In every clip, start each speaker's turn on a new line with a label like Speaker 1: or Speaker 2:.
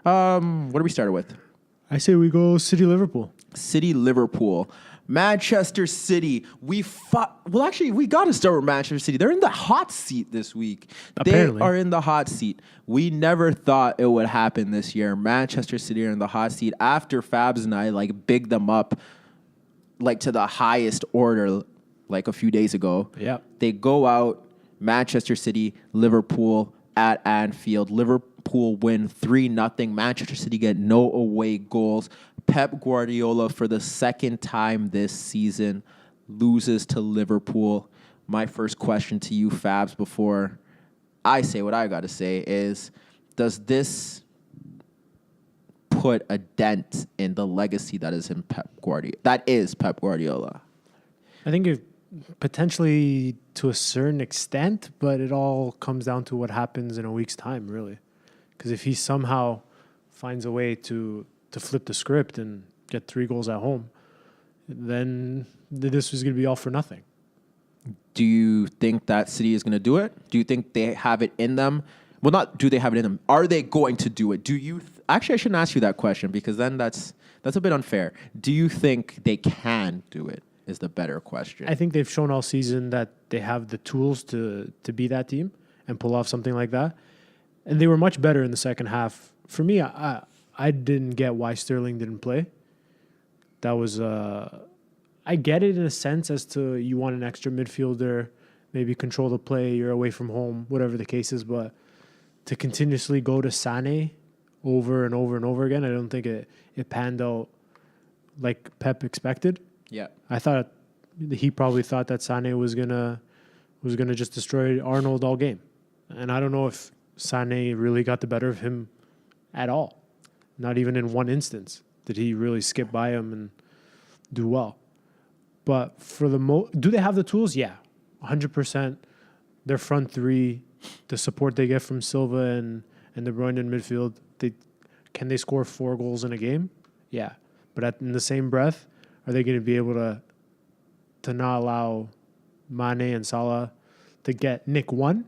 Speaker 1: What do we start with?
Speaker 2: I say we go City Liverpool.
Speaker 1: City Liverpool. Manchester City. We fought. Well, actually, we got to start with Manchester City. They're in the hot seat this week.
Speaker 2: Apparently.
Speaker 1: They are in the hot seat. We never thought it would happen this year. Manchester City are in the hot seat after Fabs and I bigged them up to the highest order a few days ago.
Speaker 2: Yeah.
Speaker 1: They go out, Manchester City, Liverpool at Anfield. Liverpool win 3-0. Manchester City get no away goals. Pep Guardiola, for the second time this season, loses to Liverpool. My first question to you, Fabs, before I say what I got to say is, does this put a dent in the legacy that is Pep Guardiola?
Speaker 2: I think it potentially to a certain extent, but it all comes down to what happens in a week's time, really. Because if he somehow finds a way to flip the script and get 3 goals at home, then this was going to be all for nothing.
Speaker 1: Do you think that City is going to do it? Do you think they have it in them? Well, not do they have it in them. Are they going to do it? Do you... Actually, I shouldn't ask you that question because then that's a bit unfair. Do you think they can do it is the better question.
Speaker 2: I think they've shown all season that they have the tools to be that team and pull off something like that. And they were much better in the second half. For me, I didn't get why Sterling didn't play. That was... I get it in a sense as to you want an extra midfielder, maybe control the play, you're away from home, whatever the case is. But to continuously go to Sané over and over and over again, I don't think it panned out like Pep expected.
Speaker 1: Yeah,
Speaker 2: I thought he probably thought that Sané was gonna just destroy Arnold all game, and I don't know if Sané really got the better of him at all. Not even in one instance did he really skip by him and do well. But for the do they have the tools? Yeah, 100%. Their front three, the support they get from Silva and De Bruyne in midfield, can they score 4 goals in a game? Yeah, but in the same breath, are they going to be able to not allow Mane and Salah to nick one?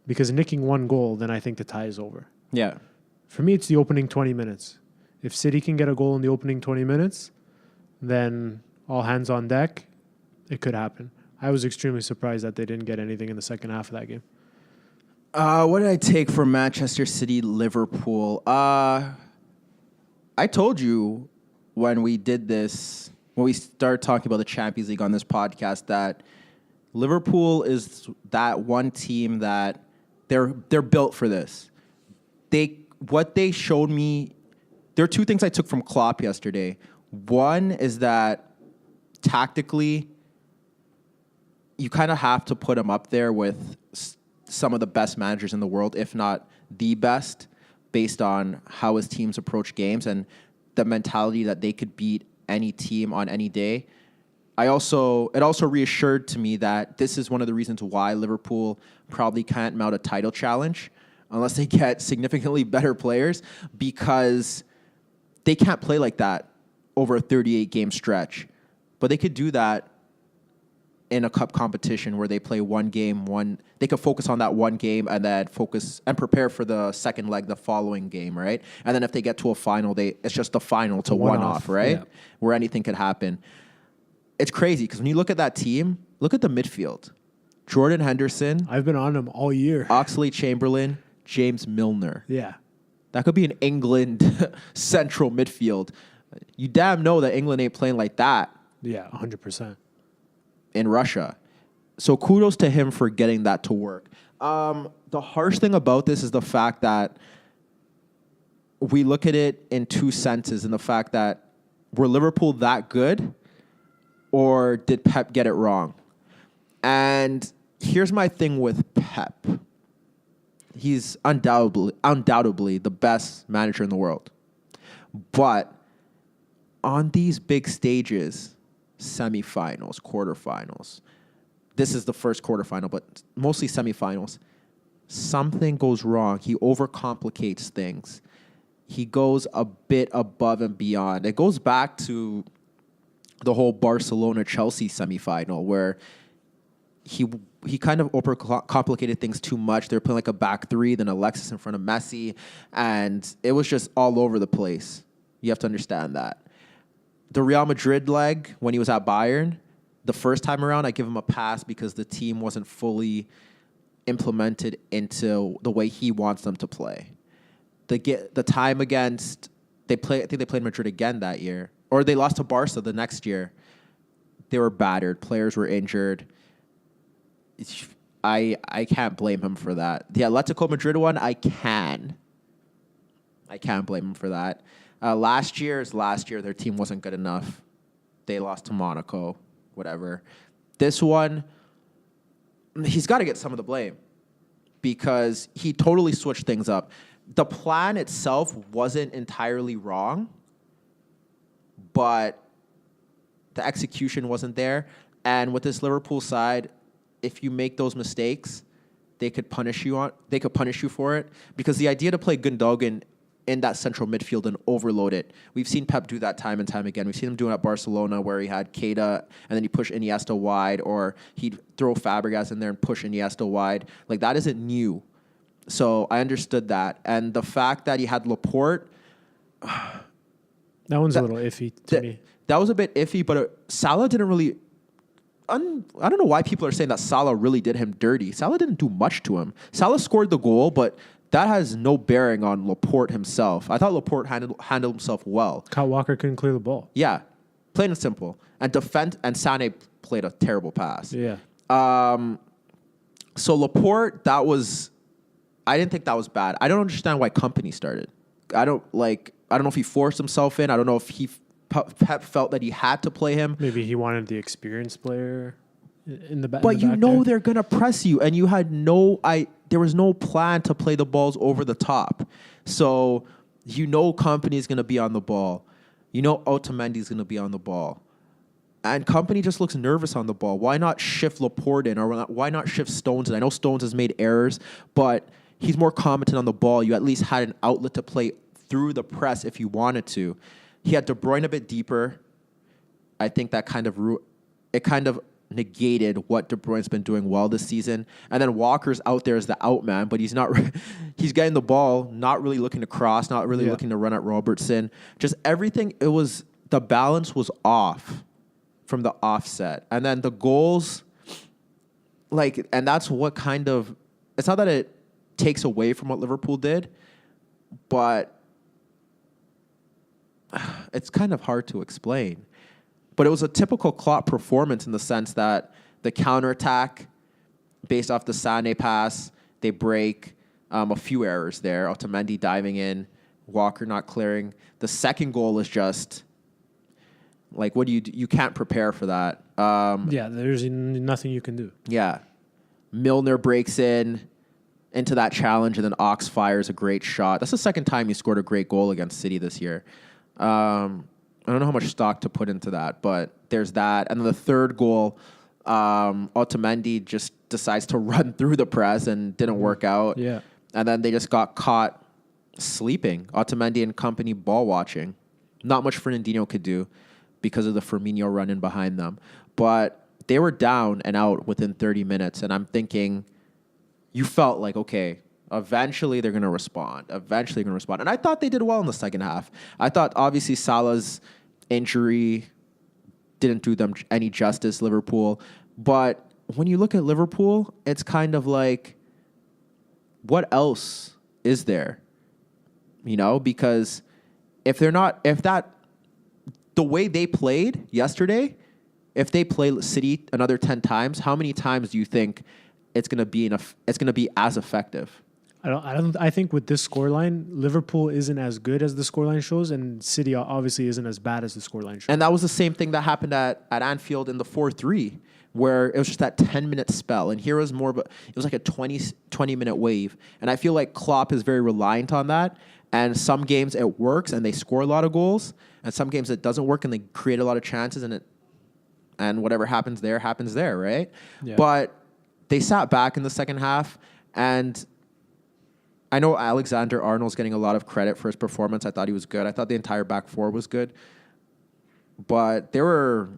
Speaker 2: Because nicking 1 goal, then I think the tie is over.
Speaker 1: Yeah.
Speaker 2: For me, it's the opening 20 minutes. If City can get a goal in the opening 20 minutes, then all hands on deck, it could happen. I was extremely surprised that they didn't get anything in the second half of that game.
Speaker 1: What did I take for Manchester City, Liverpool? I told you when we did this, when we started talking about the Champions League on this podcast, that Liverpool is that one team that they're built for this. What they showed me, there are 2 things I took from Klopp yesterday. One is that tactically, you kind of have to put him up there with some of the best managers in the world, if not the best, based on how his teams approach games and the mentality that they could beat any team on any day. It also reassured to me that this is one of the reasons why Liverpool probably can't mount a title challenge unless they get significantly better players, because they can't play like that over a 38-game stretch. But they could do that in a cup competition where they play one game, they could focus on that one game and then focus and prepare for the second leg the following game, right? And then if they get to a final, it's just the final to one off, right? Yeah. Where anything could happen. It's crazy because when you look at that team, look at the midfield. Jordan Henderson.
Speaker 2: I've been on him all year.
Speaker 1: Oxlade-Chamberlain, James Milner.
Speaker 2: Yeah.
Speaker 1: That could be an England central midfield. You damn know that England ain't playing like that.
Speaker 2: Yeah, 100%.
Speaker 1: In Russia. So kudos to him for getting that to work. The harsh thing about this is the fact that we look at it in 2 senses, in the fact that were Liverpool that good or did Pep get it wrong? And here's my thing with Pep. He's undoubtedly the best manager in the world. But on these big stages, semifinals, quarterfinals, this is the first quarterfinal, but mostly semifinals, something goes wrong. He overcomplicates things. He goes a bit above and beyond. It goes back to the whole Barcelona-Chelsea semifinal where he kind of overcomplicated things too much. They were playing like a back three, then Alexis in front of Messi, and it was just all over the place. You have to understand that. The Real Madrid leg, when he was at Bayern, the first time around, I give him a pass because the team wasn't fully implemented into the way he wants them to play. The time against, I think they played Madrid again that year, or they lost to Barca the next year. They were battered. Players were injured. I can't blame him for that. The Atletico Madrid one, I can't blame him for that. Last year, their team wasn't good enough. They lost to Monaco, whatever. This one, he's got to get some of the blame because he totally switched things up. The plan itself wasn't entirely wrong, but the execution wasn't there. And with this Liverpool side, if you make those mistakes, they could punish you for it. Because the idea to play Gundogan in that central midfield and overload it, we've seen Pep do that time and time again. We've seen him do it at Barcelona, where he had Keita and then he pushed Iniesta wide, or he'd throw Fabregas in there and push Iniesta wide. Like, that isn't new. So I understood that. And the fact that he had Laporte,
Speaker 2: that one's a little iffy to me.
Speaker 1: That was a bit iffy, but Salah didn't really... I don't know why people are saying that Salah really did him dirty. Salah didn't do much to him. Salah scored the goal, but that has no bearing on Laporte himself. I thought Laporte handled himself well.
Speaker 2: Kyle Walker couldn't clear the ball.
Speaker 1: Yeah, plain and simple. And Sané played a terrible pass.
Speaker 2: Yeah.
Speaker 1: So Laporte, I didn't think that was bad. I don't understand why Company started. I don't know if he forced himself in. I don't know if Pep felt that he had to play him.
Speaker 2: Maybe he wanted the experienced player in the back.
Speaker 1: But they're going to press you, and you had there was no plan to play the balls over the top. So Company is going to be on the ball. Otamendi is going to be on the ball. And Company just looks nervous on the ball. Why not shift Laporte in, or why not shift Stones in? I know Stones has made errors, but he's more competent on the ball. You at least had an outlet to play through the press if you wanted to. He had De Bruyne a bit deeper. I think that kind of negated what De Bruyne's been doing well this season. And then Walker's out there as the out man, but he's not. He's getting the ball, not really looking to cross, not really looking to run at Robertson. Just everything. The balance was off from the offset, and then the goals, and that's what kind of. It's not that it takes away from what Liverpool did, but it's kind of hard to explain. But it was a typical Klopp performance in the sense that the counterattack, based off the Sané pass, they break. A few errors there. Otamendi diving in, Walker not clearing. The second goal is just what do you do? You can't prepare for that.
Speaker 2: There's nothing you can do.
Speaker 1: Yeah. Milner breaks into that challenge, and then Ox fires a great shot. That's the second time he scored a great goal against City this year. I don't know how much stock to put into that, but there's that. And then the third goal, Otamendi just decides to run through the press and didn't work out.
Speaker 2: Yeah.
Speaker 1: And then they just got caught sleeping. Otamendi and Company ball watching. Not much Fernandinho could do because of the Firmino run in behind them. But they were down and out within 30 minutes. And I'm thinking, you felt like, okay, eventually they're going to respond. And I thought they did well in the second half. I thought, obviously, Salah's injury didn't do them any justice, Liverpool. But when you look at Liverpool, it's kind of like, what else is there? Because the way they played yesterday, if they play City another 10 times, how many times do you think it's going to be as effective?
Speaker 2: I think with this scoreline, Liverpool isn't as good as the scoreline shows, and City obviously isn't as bad as the scoreline shows.
Speaker 1: And that was the same thing that happened at Anfield in the 4-3, where it was just that 10-minute spell. And here was it was like a 20-minute wave. And I feel like Klopp is very reliant on that. And some games it works and they score a lot of goals, and some games it doesn't work and they create a lot of chances, and whatever happens there, right? Yeah. But they sat back in the second half, and I know Alexander-Arnold's getting a lot of credit for his performance. I thought he was good. I thought the entire back four was good. But there were,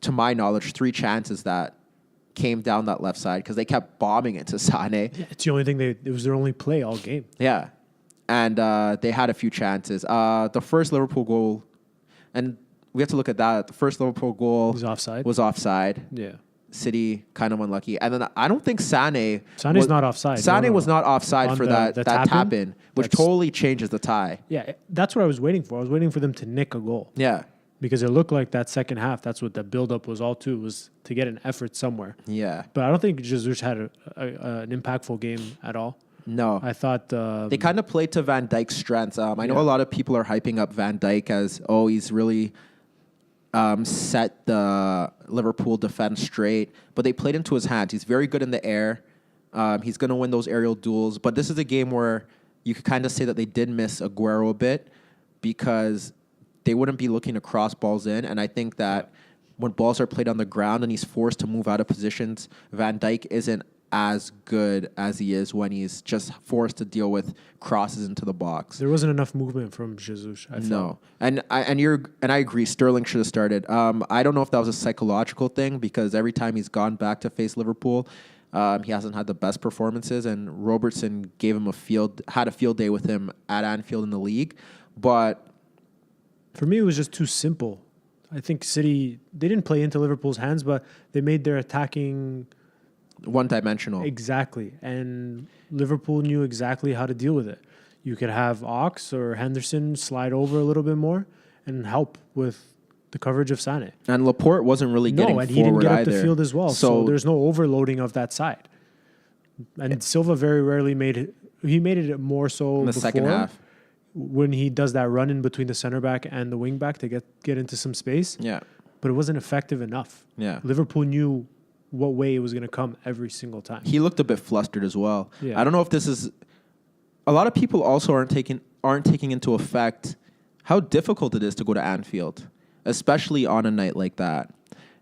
Speaker 1: to my knowledge, 3 chances that came down that left side because they kept bombing it to Sane.
Speaker 2: Yeah, it's the only thing it was their only play all game.
Speaker 1: Yeah. And they had a few chances. The first Liverpool goal, and we have to look at that. The first Liverpool goal
Speaker 2: Was offside.
Speaker 1: was offside.
Speaker 2: Yeah.
Speaker 1: City kind of unlucky. And then I don't think Sane's
Speaker 2: not offside.
Speaker 1: Sané was not offside
Speaker 2: On
Speaker 1: for
Speaker 2: the
Speaker 1: that tap-in, which totally changes the tie.
Speaker 2: Yeah, that's what I was waiting for. I was waiting for them to nick a goal.
Speaker 1: Yeah.
Speaker 2: Because it looked like that second half, that's what the build-up was all to, was to get an effort somewhere.
Speaker 1: Yeah.
Speaker 2: But I don't think Jesus had an impactful game at all.
Speaker 1: No.
Speaker 2: I thought...
Speaker 1: they kind of played to Van Dijk's strengths. I know a lot of people are hyping up Van Dijk as, he's really set the Liverpool defense straight. But they played into his hands. He's very good in the air. He's going to win those aerial duels. But this is a game where you could kind of say that they did miss Aguero a bit because they wouldn't be looking to cross balls in. And I think that when balls are played on the ground and he's forced to move out of positions, Van Dijk isn't as good as he is when he's just forced to deal with crosses into the box.
Speaker 2: There wasn't enough movement from Jesus.
Speaker 1: No, and I agree. Sterling should have started. I don't know if that was a psychological thing because every time he's gone back to face Liverpool, he hasn't had the best performances. And Robertson had a field day with him at Anfield in the league, but
Speaker 2: for me, it was just too simple. I think City, they didn't play into Liverpool's hands, but they made their attacking
Speaker 1: one-dimensional.
Speaker 2: Exactly. And Liverpool knew exactly how to deal with it. You could have Ox or Henderson slide over a little bit more and help with the coverage of Sané.
Speaker 1: And Laporte wasn't really getting forward either.
Speaker 2: No, and he didn't get up the field as well. So there's no overloading of that side. And Silva very rarely made it. He made it more so
Speaker 1: in the second half
Speaker 2: when he does that run in between the center back and the wing back to get into some space.
Speaker 1: Yeah.
Speaker 2: But it wasn't effective enough.
Speaker 1: Yeah.
Speaker 2: Liverpool knew what way it was going to come every single time.
Speaker 1: He looked a bit flustered as well.
Speaker 2: Yeah.
Speaker 1: I don't know if this is... A lot of people also aren't taking into effect how difficult it is to go to Anfield, especially on a night like that.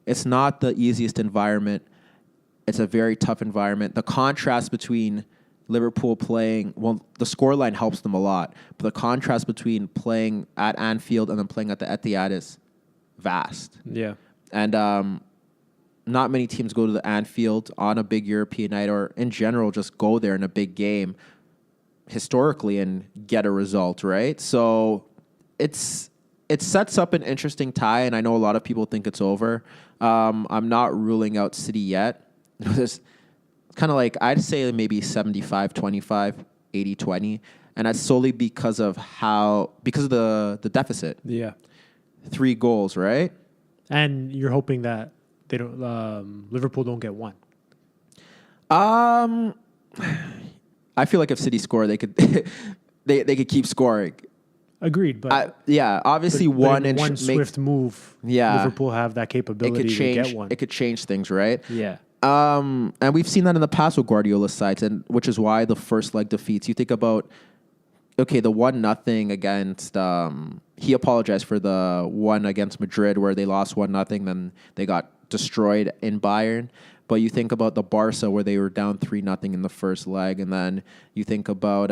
Speaker 1: It's not the easiest environment. It's a very tough environment. The contrast between Liverpool playing... Well, the scoreline helps them a lot, but the contrast between playing at Anfield and then playing at the Etihad is vast.
Speaker 2: Yeah.
Speaker 1: And not many teams go to the Anfield on a big European night or in general just go there in a big game historically and get a result, right? So it sets up an interesting tie, and I know a lot of people think it's over. I'm not ruling out City yet. It's kind of like, I'd say maybe 75-25, 80-20, and that's solely because of the deficit.
Speaker 2: Yeah.
Speaker 1: 3 goals, right?
Speaker 2: And you're hoping that they don't Liverpool don't get one.
Speaker 1: I feel like if City score, they could they could keep scoring.
Speaker 2: Agreed, but
Speaker 1: obviously
Speaker 2: one swift move.
Speaker 1: Yeah,
Speaker 2: Liverpool have that capability to get one.
Speaker 1: It could change things, right?
Speaker 2: Yeah.
Speaker 1: And we've seen that in the past with Guardiola's sides, and which is why the first leg defeats. You think about the 1-0 against. He apologized for the one against Madrid where they lost 1-0, then they got destroyed in Bayern. But you think about the Barca where they were down 3-0 in the first leg, and then you think about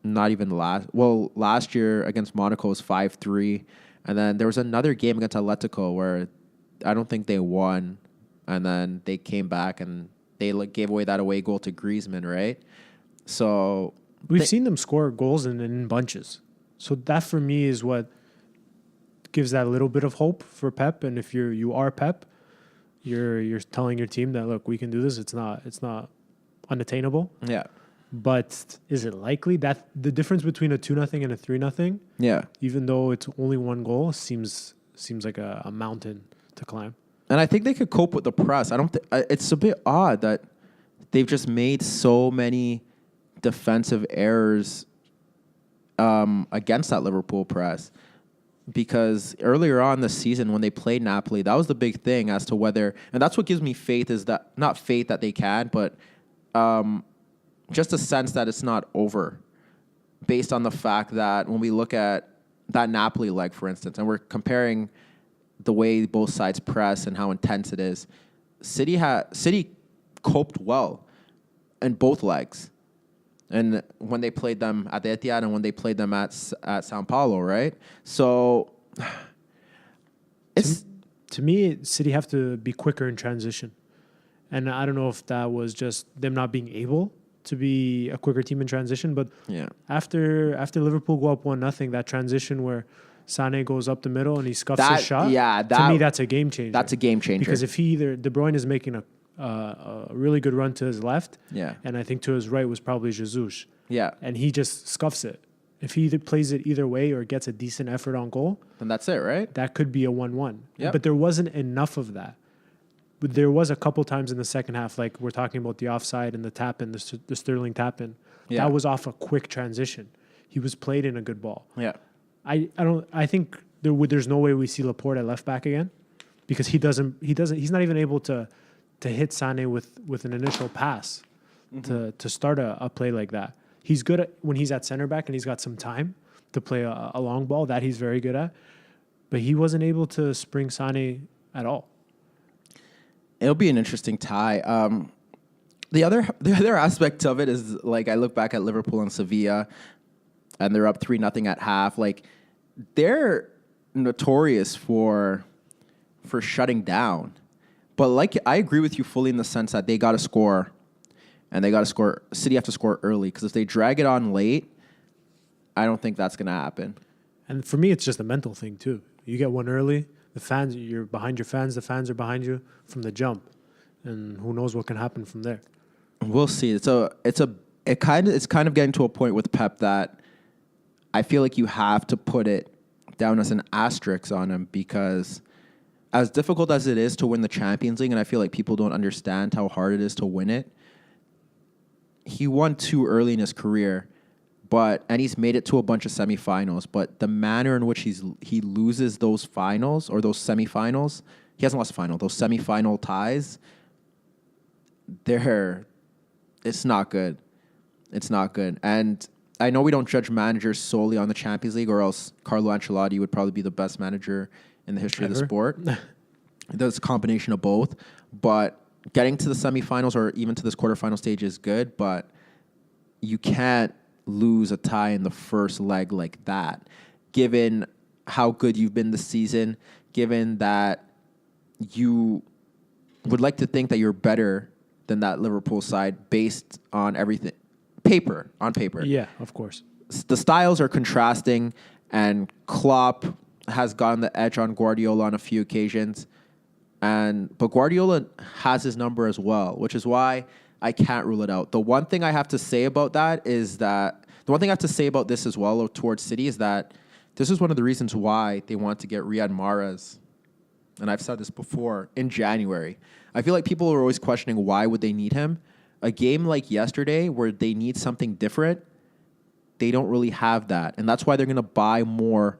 Speaker 1: last year against Monaco was 5-3, and then there was another game against Atletico where I don't think they won, and then they came back and they gave away that away goal to Griezmann, right? So
Speaker 2: we've seen them score goals in bunches. So that for me is what gives that little bit of hope for Pep. And if you are Pep, you're telling your team that, look, we can do this. It's not unattainable.
Speaker 1: Yeah.
Speaker 2: But is it likely that the difference between a 2-0 and a 3-0?
Speaker 1: Yeah.
Speaker 2: Even though it's only one goal, seems like a mountain to climb.
Speaker 1: And I think they could cope with the press. It's a bit odd that they've just made so many defensive errors against that Liverpool press. Because earlier on this season when they played Napoli, that was the big thing as to whether, and that's what gives me faith, is that not faith that they can, but just a sense that it's not over, based on the fact that when we look at that Napoli leg, for instance, and we're comparing the way both sides press and how intense it is, City coped well in both legs. And when they played them at the Etihad and when they played them at Sao Paulo, right? So
Speaker 2: to me, City have to be quicker in transition. And I don't know if that was just them not being able to be a quicker team in transition. But after Liverpool go up 1-0, that transition where Sané goes up the middle and he scuffs his shot. To me, that's a game changer.
Speaker 1: That's a game changer.
Speaker 2: Because if De Bruyne is making a really good run to his left, and I think to his right was probably Jesus.
Speaker 1: Yeah.
Speaker 2: And he just scuffs it. If he either plays it either way or gets a decent effort on goal,
Speaker 1: then that's it, right?
Speaker 2: That could be a 1-1.
Speaker 1: Yep.
Speaker 2: But there wasn't enough of that. But there was a couple times in the second half, like we're talking about the offside and the tap in, the Sterling tap in. Yeah. That was off a quick transition. He was played in a good ball.
Speaker 1: Yeah.
Speaker 2: I think there's no way we see Laporte at left back again, because he's not even able to hit Sané with an initial pass to start a play like that. He's good at when he's at center back and he's got some time to play a long ball, that he's very good at. But he wasn't able to spring Sané at all.
Speaker 1: It'll be an interesting tie. The other aspect of it is, like, I look back at Liverpool and Sevilla, and they're up 3-0 at half. Like, they're notorious for shutting down. But, like, I agree with you fully in the sense that they got to score. And they got to score. City have to score early, because if they drag it on late, I don't think that's going to happen.
Speaker 2: And for me, it's just a mental thing too. You get one early, the fans, you're behind your fans. The fans are behind you from the jump, and who knows what can happen from there.
Speaker 1: We'll see. It's kind of getting to a point with Pep that I feel like you have to put it down as an asterisk on him, because as difficult as it is to win the Champions League, and I feel like people don't understand how hard it is to win it. He won 2 early in his career, and he's made it to a bunch of semifinals. But the manner in which he loses those finals or those semifinals, he hasn't lost a final. Those semifinal ties, it's not good. It's not good. And I know we don't judge managers solely on the Champions League, or else Carlo Ancelotti would probably be the best manager in the history of the sport. There's a combination of both, but getting to the semifinals or even to this quarterfinal stage is good, but you can't lose a tie in the first leg like that, given how good you've been this season, given that you would like to think that you're better than that Liverpool side based on everything. On paper.
Speaker 2: Yeah, of course.
Speaker 1: The styles are contrasting, and Klopp has gotten the edge on Guardiola on a few occasions. But Guardiola has his number as well, which is why I can't rule it out. The one thing I have to say about this as well towards City is that this is one of the reasons why they want to get Riyad Mahrez. And I've said this before, in January. I feel like people are always questioning why would they need him. A game like yesterday where they need something different, they don't really have that. And that's why they're going to buy more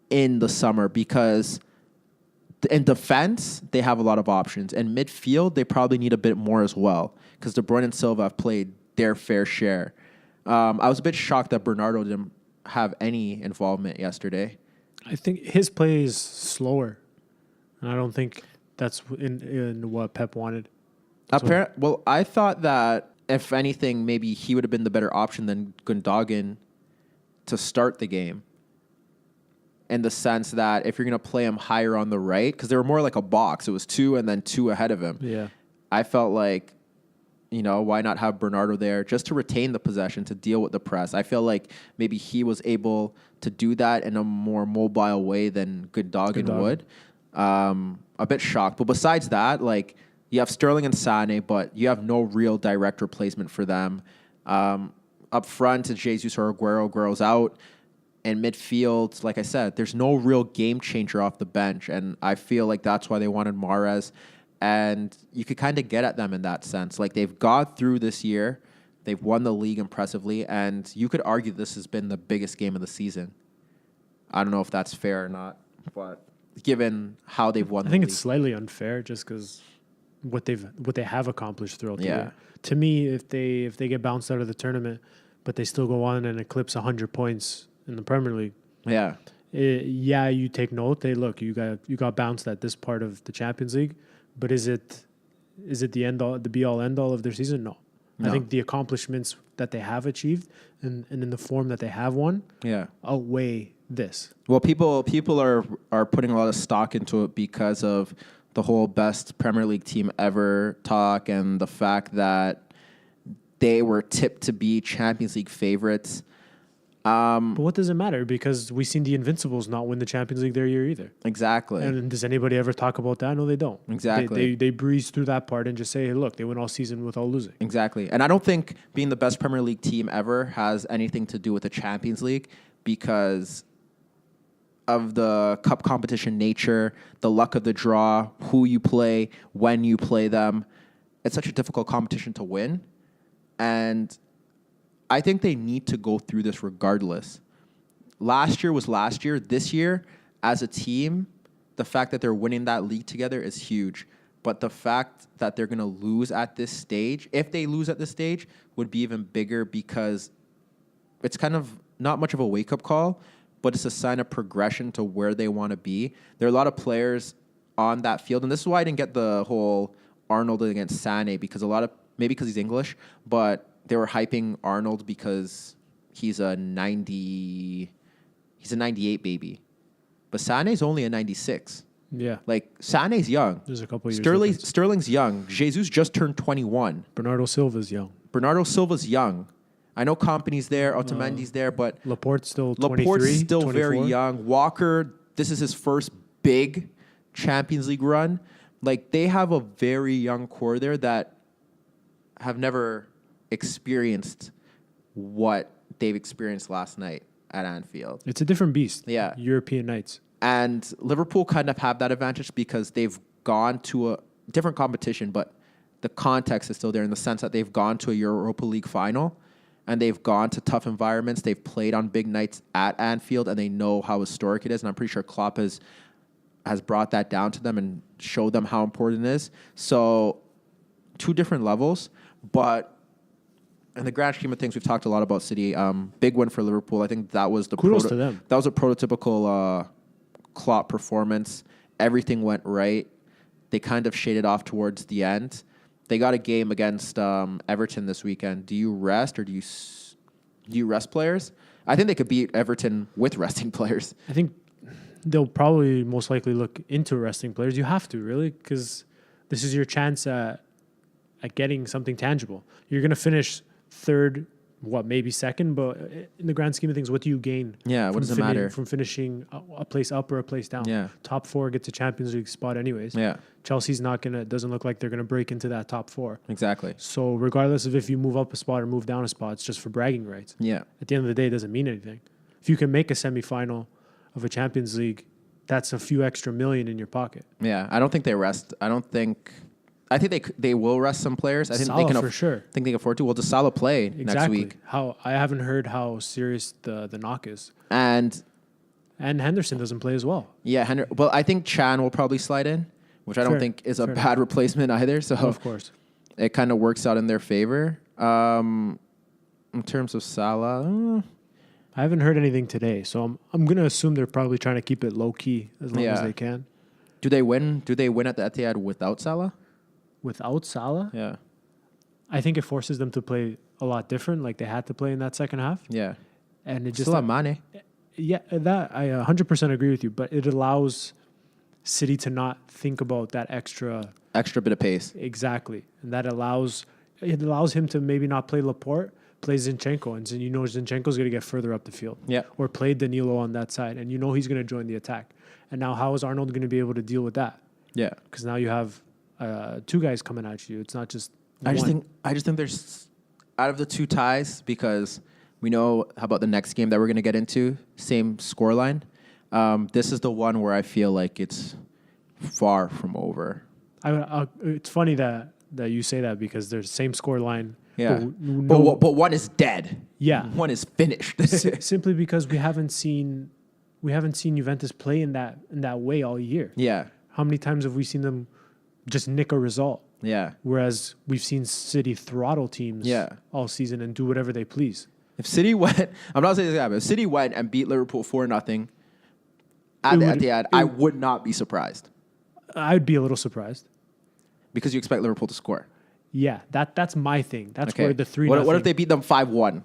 Speaker 1: in the summer, because in defense, they have a lot of options. In midfield, they probably need a bit more as well, because De Bruyne and Silva have played their fair share. I was a bit shocked that Bernardo didn't have any involvement yesterday.
Speaker 2: I think his play is slower. And I don't think that's in what Pep wanted.
Speaker 1: Well, I thought that, if anything, maybe he would have been the better option than Gundogan to start the game. In the sense that if you're going to play him higher on the right, because they were more like a box. It was 2 and then 2 ahead of him.
Speaker 2: Yeah.
Speaker 1: I felt like, why not have Bernardo there just to retain the possession, to deal with the press? I feel like maybe he was able to do that in a more mobile way than Gundogan would. A bit shocked. But besides that, like, you have Sterling and Sané, but you have no real direct replacement for them. Up front, it's Jesus or Aguero. Aguero's out. And midfield, like I said, there's no real game changer off the bench. And I feel like that's why they wanted Mahrez. And you could kind of get at them in that sense. Like, they've got through this year. They've won the league impressively. And you could argue this has been the biggest game of the season. I don't know if that's fair or not. But given how they've won the league.
Speaker 2: I think it's slightly unfair just because what they have accomplished throughout the year. To me, if they get bounced out of the tournament, but they still go on and eclipse 100 points in the Premier League. Yeah. You take note. You got bounced at this part of the Champions League, but is it the be all end all of their season? No. I think the accomplishments that they have achieved and in the form that they have won outweigh this.
Speaker 1: Well, people are putting a lot of stock into it because of the whole best Premier League team ever talk and the fact that they were tipped to be Champions League favorites.
Speaker 2: But what does it matter? Because we've seen the Invincibles not win the Champions League their year either.
Speaker 1: Exactly.
Speaker 2: And does anybody ever talk about that? No, they don't.
Speaker 1: Exactly.
Speaker 2: They breeze through that part and just say, hey, look, they went all season without losing.
Speaker 1: Exactly. And I don't think being the best Premier League team ever has anything to do with the Champions League because of the cup competition nature, the luck of the draw, who you play, when you play them. It's such a difficult competition to win. And I think they need to go through this regardless. Last year was last year. This year, as a team, the fact that they're winning that league together is huge. But the fact that they're going to lose at this stage, if they lose at this stage, would be even bigger because it's kind of not much of a wake-up call, but it's a sign of progression to where they want to be. There are a lot of players on that field, and this is why I didn't get the whole Arnold against Sané because maybe because he's English, but they were hyping Arnold because he's a 98 baby. But Sané's only a 96.
Speaker 2: Yeah.
Speaker 1: Like, Sané's young.
Speaker 2: There's a couple years difference.
Speaker 1: Sterling's young. Jesus just turned 21.
Speaker 2: Bernardo Silva's young.
Speaker 1: I know Kompany's there, Otamendi's there, but
Speaker 2: Laporte's still 23,
Speaker 1: Laporte's still
Speaker 2: 24.
Speaker 1: very young. Walker, this is his first big Champions League run. Like, they have a very young core there that have never experienced what they've experienced last night at Anfield.
Speaker 2: It's a different beast.
Speaker 1: Yeah.
Speaker 2: European nights.
Speaker 1: And Liverpool kind of have that advantage because they've gone to a different competition, but the context is still there in the sense that they've gone to a Europa League final and they've gone to tough environments. They've played on big nights at Anfield and they know how historic it is. And I'm pretty sure Klopp has brought that down to them and showed them how important it is. So 2 different levels, but in the grand scheme of things, we've talked a lot about City. Big win for Liverpool. I think that was
Speaker 2: Kudos to them.
Speaker 1: That was a prototypical Klopp performance. Everything went right. They kind of shaded off towards the end. They got a game against Everton this weekend. Do you rest or do you rest players? I think they could beat Everton with resting players.
Speaker 2: I think they'll probably most likely look into resting players. You have to, really, because this is your chance at getting something tangible. You're going to finish third, maybe second, but in the grand scheme of things, what do you gain?
Speaker 1: Yeah, what does it matter?
Speaker 2: From finishing a place up or a place down?
Speaker 1: Yeah.
Speaker 2: Top 4 gets a Champions League spot anyways.
Speaker 1: Yeah.
Speaker 2: Chelsea's doesn't look like they're going to break into that top 4.
Speaker 1: Exactly.
Speaker 2: So regardless of if you move up a spot or move down a spot, it's just for bragging rights.
Speaker 1: Yeah.
Speaker 2: At the end of the day, it doesn't mean anything. If you can make a semifinal of a Champions League, that's a few extra million in your pocket.
Speaker 1: Yeah, I don't think they rest. I think they will rest some players. I think
Speaker 2: Salah
Speaker 1: they can
Speaker 2: for sure.
Speaker 1: I think they can afford to. Well, does Salah play next week?
Speaker 2: How I haven't heard how serious the knock is.
Speaker 1: And
Speaker 2: Henderson doesn't play as well.
Speaker 1: Yeah, well, I think Chan will probably slide in, which I don't think is a bad replacement either. So
Speaker 2: of course,
Speaker 1: it kind of works out in their favor. In terms of Salah,
Speaker 2: I haven't heard anything today, so I'm gonna assume they're probably trying to keep it low key as long as they can.
Speaker 1: Do they win? Do they win at the Etihad without Salah?
Speaker 2: Without Salah?
Speaker 1: Yeah.
Speaker 2: I think it forces them to play a lot different, like they had to play in that second half.
Speaker 1: Yeah.
Speaker 2: And it just
Speaker 1: still have Mane.
Speaker 2: Yeah, that I 100% agree with you, but it allows City to not think about that extra
Speaker 1: bit of pace.
Speaker 2: Exactly. And that allows him to maybe not play Laporte, play Zinchenko, and Zinchenko's going to get further up the field.
Speaker 1: Yeah.
Speaker 2: Or play Danilo on that side, and he's going to join the attack. And now how is Arnold going to be able to deal with that?
Speaker 1: Yeah.
Speaker 2: Because now you have 2 guys coming at you. It's not just
Speaker 1: I just think there's, out of the 2 ties, because we know how about the next game that we're going to get into, same scoreline. This is the one where I feel like it's far from over.
Speaker 2: It's funny that you say that because there's the same scoreline.
Speaker 1: Yeah. But one is dead.
Speaker 2: Yeah.
Speaker 1: One is finished.
Speaker 2: Simply because we haven't seen Juventus play in that way all year.
Speaker 1: Yeah.
Speaker 2: How many times have we seen them just nick a result?
Speaker 1: Yeah.
Speaker 2: Whereas we've seen City throttle teams all season and do whatever they please.
Speaker 1: If City went, I'm not saying this happened. If City went and beat Liverpool 4-0 at the Etihad, I would not be surprised.
Speaker 2: I'd be a little surprised.
Speaker 1: Because you expect Liverpool to score.
Speaker 2: Yeah, that's my thing. That's where the 3-0.
Speaker 1: What if they beat them 5-1?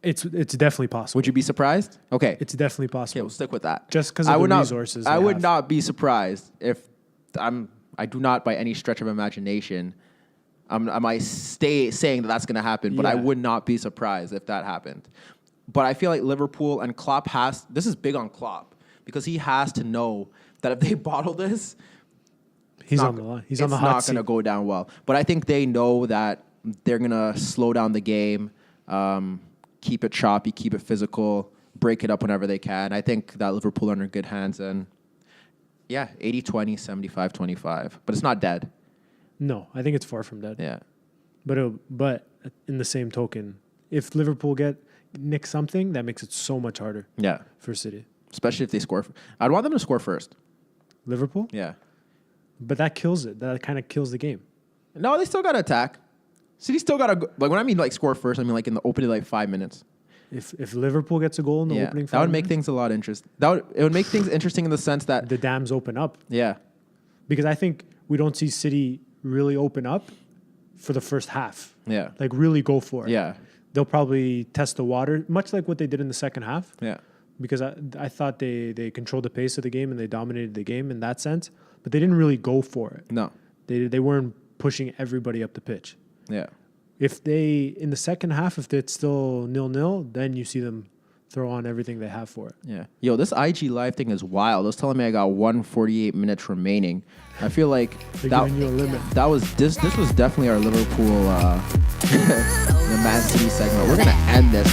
Speaker 2: It's definitely possible.
Speaker 1: Would you be surprised? Okay.
Speaker 2: It's definitely possible.
Speaker 1: Okay, we'll stick with that.
Speaker 2: Just because of the resources.
Speaker 1: I would not be surprised if I do not by any stretch of imagination. I might stay saying that that's going to happen, but I would not be surprised if that happened. But I feel like Liverpool and Klopp this is big on Klopp because he has to know that if they bottle this,
Speaker 2: he's on the line. He's on the hot
Speaker 1: seat. It's not going to go down well. But I think they know that they're going to slow down the game, keep it choppy, keep it physical, break it up whenever they can. I think that Liverpool are in good hands. And, 80-20, 75-25. But it's not dead.
Speaker 2: No, I think it's far from dead.
Speaker 1: Yeah.
Speaker 2: But in the same token, if Liverpool nick something, that makes it so much harder.
Speaker 1: Yeah.
Speaker 2: For City.
Speaker 1: Especially if they score. I'd want them to score first.
Speaker 2: Liverpool?
Speaker 1: Yeah.
Speaker 2: But that kills it. That kind of kills the game.
Speaker 1: No, they still got to attack. City still got to, like, when I mean, like, score first, I mean, like, in the opening, like, 5 minutes.
Speaker 2: If Liverpool gets a goal in the opening 5
Speaker 1: that would make
Speaker 2: minutes,
Speaker 1: things a lot interesting. It would make things interesting in the sense that
Speaker 2: the dams open up.
Speaker 1: Yeah.
Speaker 2: Because I think we don't see City really open up for the first half.
Speaker 1: Yeah.
Speaker 2: Like, really go for it.
Speaker 1: Yeah.
Speaker 2: They'll probably test the water, much like what they did in the second half.
Speaker 1: Yeah.
Speaker 2: Because I thought they controlled the pace of the game and they dominated the game in that sense, but they didn't really go for it.
Speaker 1: No.
Speaker 2: They weren't pushing everybody up the pitch.
Speaker 1: Yeah.
Speaker 2: If in the second half, if it's still 0-0, then you see them throw on everything they have for it.
Speaker 1: Yeah. Yo, this IG Live thing is wild. It was telling me I got 148 minutes remaining. I feel like
Speaker 2: giving you a limit.
Speaker 1: This was definitely our Liverpool the Man City segment. We're gonna end this